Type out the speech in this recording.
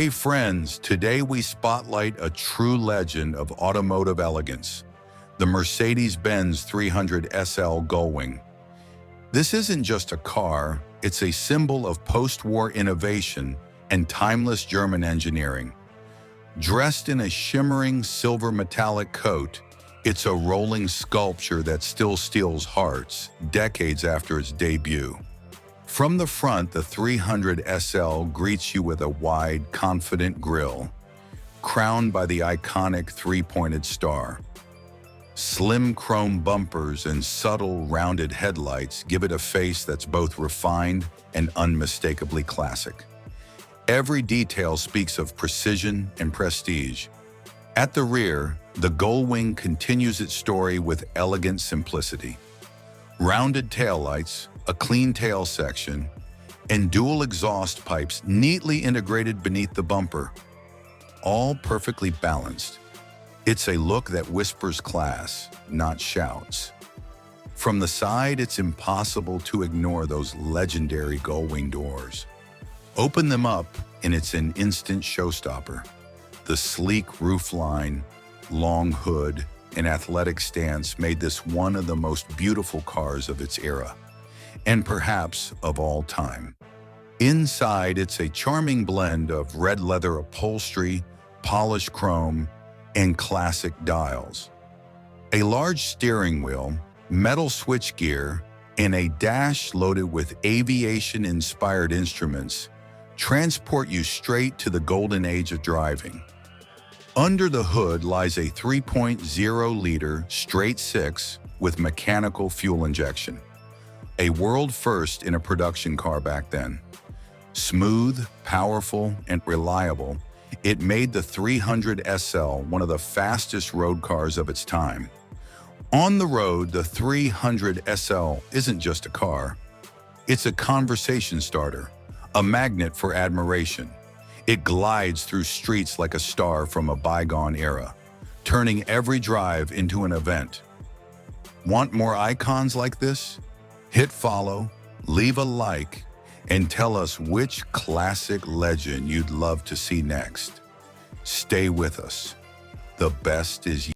Hey friends, today we spotlight a true legend of automotive elegance, the Mercedes-Benz 300 SL Gullwing. This isn't just a car, it's a symbol of post-war innovation and timeless German engineering. Dressed in a shimmering silver metallic coat, it's a rolling sculpture that still steals hearts decades after its debut. From the front, the 300 SL greets you with a wide, confident grille, crowned by the iconic three-pointed star. Slim chrome bumpers and subtle, rounded headlights give it a face that's both refined and unmistakably classic. Every detail speaks of precision and prestige. At the rear, the Gullwing continues its story with elegant simplicity. Rounded taillights, a clean tail section, and dual exhaust pipes neatly integrated beneath the bumper, all perfectly balanced. It's a look that whispers class, not shouts. From the side, it's impossible to ignore those legendary Gullwing doors. Open them up, and it's an instant showstopper. The sleek roofline, long hood, and athletic stance made this one of the most beautiful cars of its era, and perhaps of all time. Inside, it's a charming blend of red leather upholstery, polished chrome, and classic dials. A large steering wheel, metal switchgear, and a dash loaded with aviation-inspired instruments transport you straight to the golden age of driving. Under the hood lies a 3.0-liter straight-six with mechanical fuel injection, a world first in a production car back then. Smooth, powerful, and reliable, it made the 300 SL one of the fastest road cars of its time. On the road, the 300 SL isn't just a car. It's a conversation starter, a magnet for admiration. It glides through streets like a star from a bygone era, turning every drive into an event. Want more icons like this? Hit follow, leave a like, and tell us which classic legend you'd love to see next. Stay with us. The best is yet.